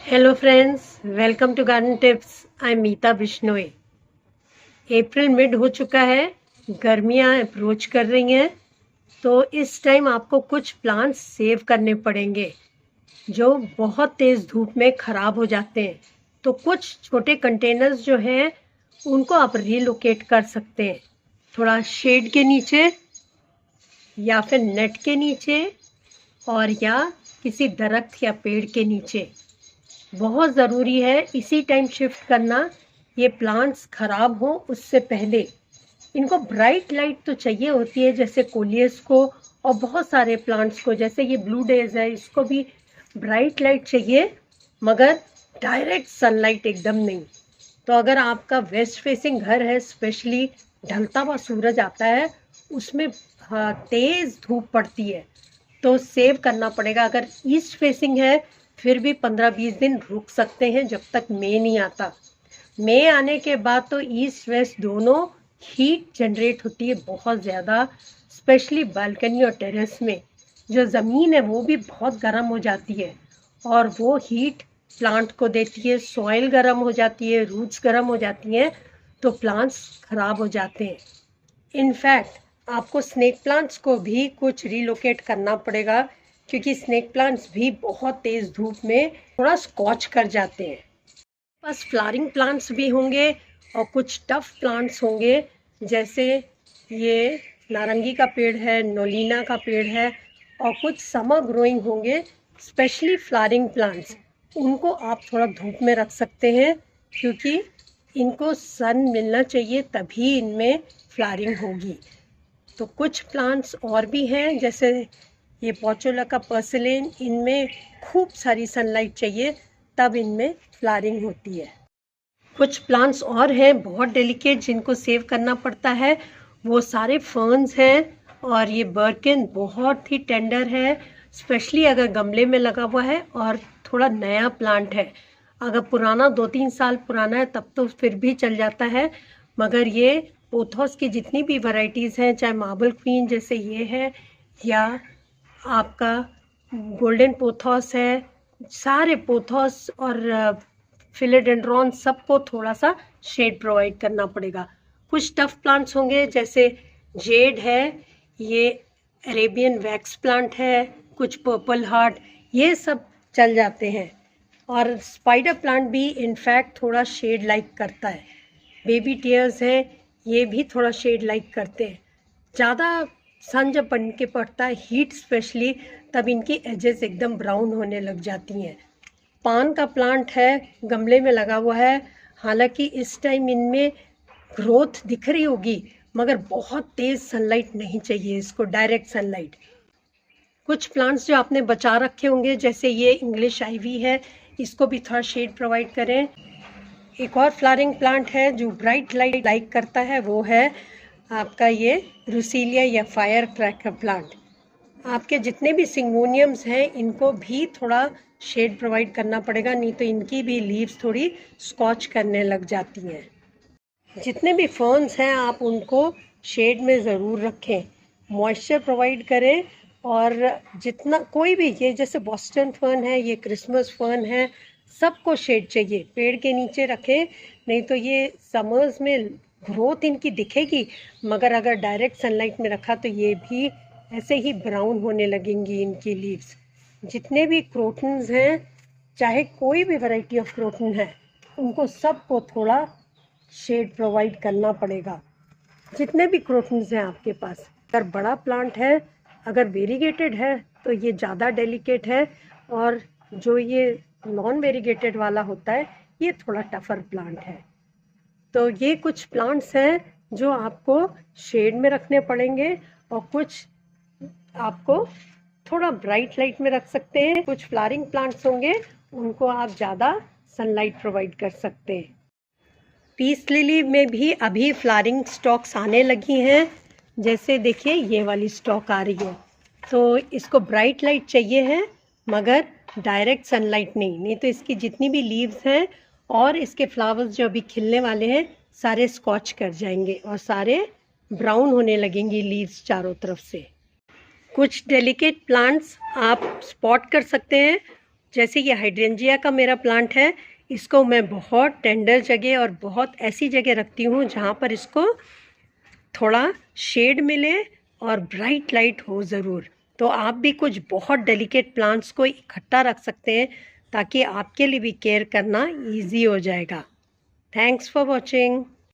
Hello friends, welcome to garden tips. I am Meeta Bishnoi. April mid हो चुका है, गर्मियां अप्रोच कर रही हैं, तो इस टाइम आपको कुछ प्लांट्स सेव करने पड़ेंगे जो बहुत तेज़ धूप में ख़राब हो जाते हैं। तो कुछ छोटे कंटेनर्स जो हैं उनको आप रीलोकेट कर सकते हैं, थोड़ा शेड के नीचे या फिर नेट के नीचे और या किसी दरख्त या पेड़ के नीचे। बहुत ज़रूरी है इसी टाइम शिफ्ट करना, ये प्लांट्स ख़राब हो उससे पहले। इनको ब्राइट लाइट तो चाहिए होती है, जैसे कोलियस को और बहुत सारे प्लांट्स को, जैसे ये ब्लू डेज है, इसको भी ब्राइट लाइट चाहिए, मगर डायरेक्ट सनलाइट एकदम नहीं। तो अगर आपका वेस्ट फेसिंग घर है, स्पेशली ढलता हुआ सूरज आता है, उसमें तेज़ धूप पड़ती है, तो सेव करना पड़ेगा। अगर ईस्ट फेसिंग है फिर भी 15-20 दिन रुक सकते हैं जब तक मई नहीं आता। मई आने के बाद तो ईस्ट वेस्ट दोनों हीट जनरेट होती है बहुत ज़्यादा, स्पेशली बालकनी और टेरेस में जो ज़मीन है वो भी बहुत गर्म हो जाती है और वो हीट प्लांट को देती है। सॉइल गर्म हो जाती है, रूट्स गर्म हो जाती हैं, तो प्लांट्स ख़राब हो जाते हैं। इनफैक्ट आपको स्नेक प्लांट्स को भी कुछ रीलोकेट करना पड़ेगा, क्योंकि स्नेक प्लांट्स भी बहुत तेज़ धूप में थोड़ा स्कॉच कर जाते हैं। बस फ्लावरिंग प्लांट्स भी होंगे और कुछ टफ प्लांट्स होंगे, जैसे ये नारंगी का पेड़ है, नोलिना का पेड़ है, और कुछ समर ग्रोइंग होंगे, स्पेशली फ्लावरिंग प्लांट्स। उनको आप थोड़ा धूप में रख सकते हैं, क्योंकि इनको सन मिलना चाहिए तभी इनमें फ्लावरिंग होगी। तो कुछ प्लांट्स और भी हैं, जैसे ये पोर्चुला का पर्सिलेन, इनमें खूब सारी सनलाइट चाहिए तब इनमें फ्लावरिंग होती है। कुछ प्लांट्स और हैं बहुत डेलिकेट जिनको सेव करना पड़ता है, वो सारे फर्न्स हैं, और ये बर्किन बहुत ही टेंडर है, स्पेशली अगर गमले में लगा हुआ है और थोड़ा नया प्लांट है। अगर पुराना 2-3 साल पुराना है तब तो फिर भी चल जाता है, मगर ये पोथोस की जितनी भी वैरायटीज़ हैं, चाहे मार्बल क्वीन जैसे ये है या आपका गोल्डन पोथोस है, सारे पोथोस और फिलेडेंड्रॉन सबको थोड़ा सा शेड प्रोवाइड करना पड़ेगा। कुछ टफ प्लांट्स होंगे, जैसे जेड है, ये अरेबियन वैक्स प्लांट है, कुछ पर्पल हार्ट, ये सब चल जाते हैं। और स्पाइडर प्लांट भी इनफैक्ट थोड़ा शेड लाइक करता है। बेबी टीयर्स हैं, ये भी थोड़ा शेड लाइक करते हैं। ज़्यादा सन जब बन के पड़ता है, हीट स्पेशली, तब इनकी एजेस एकदम ब्राउन होने लग जाती हैं। पान का प्लांट है, गमले में लगा हुआ है, हालांकि इस टाइम इनमें ग्रोथ दिख रही होगी, मगर बहुत तेज़ सनलाइट नहीं चाहिए इसको, डायरेक्ट सनलाइट। कुछ प्लांट्स जो आपने बचा रखे होंगे, जैसे ये इंग्लिश आइवी है, इसको भी थोड़ा शेड प्रोवाइड करें। एक और फ्लावरिंग प्लांट है जो ब्राइट लाइट लाइक करता है, वो है आपका ये रूसीलिया या फायर क्रैकर प्लांट। आपके जितने भी सिंगोनियम्स हैं इनको भी थोड़ा शेड प्रोवाइड करना पड़ेगा, नहीं तो इनकी भी लीव्स थोड़ी स्कॉच करने लग जाती हैं। जितने भी फर्न्स हैं आप उनको शेड में ज़रूर रखें, मॉइस्चर प्रोवाइड करें। और जितना कोई भी, ये जैसे बॉस्टन फर्न है, ये क्रिसमस फर्न है, सबको शेड चाहिए, पेड़ के नीचे रखें, नहीं तो ये समर्स में ग्रोथ इनकी दिखेगी, मगर अगर डायरेक्ट सनलाइट में रखा तो ये भी ऐसे ही ब्राउन होने लगेंगी इनकी लीव्स। जितने भी क्रोटन्स हैं, चाहे कोई भी वैरायटी ऑफ क्रोटन है, उनको सबको थोड़ा शेड प्रोवाइड करना पड़ेगा, जितने भी क्रोटन्स हैं आपके पास। अगर बड़ा प्लांट है, अगर वेरीगेटेड है, तो ये ज़्यादा डेलिकेट है, और जो ये नॉन वेरीगेटेड वाला होता है, ये थोड़ा टफर प्लांट है। तो ये कुछ प्लांट्स हैं जो आपको शेड में रखने पड़ेंगे, और कुछ आपको थोड़ा ब्राइट लाइट में रख सकते हैं। कुछ फ्लावरिंग प्लांट्स होंगे, उनको आप ज़्यादा सनलाइट प्रोवाइड कर सकते हैं। पीस लिली में भी अभी फ्लावरिंग स्टॉक्स आने लगी हैं, जैसे देखिए ये वाली स्टॉक आ रही है, तो इसको ब्राइट लाइट चाहिए है, मगर डायरेक्ट सनलाइट नहीं, नहीं तो इसकी जितनी भी लीव्स हैं और इसके फ्लावर्स जो अभी खिलने वाले हैं, सारे स्कॉच कर जाएंगे और सारे ब्राउन होने लगेंगी लीव्स चारों तरफ से। कुछ डेलिकेट प्लांट्स आप स्पॉट कर सकते हैं, जैसे ये हाइड्रेंजिया का मेरा प्लांट है, इसको मैं बहुत टेंडर जगह और बहुत ऐसी जगह रखती हूँ जहाँ पर इसको थोड़ा शेड मिले और ब्राइट लाइट हो ज़रूर। तो आप भी कुछ बहुत डेलिकेट प्लांट्स को इकट्ठा रख सकते हैं ताकि आपके लिए भी केयर करना इजी हो जाएगा। Thanks for watching.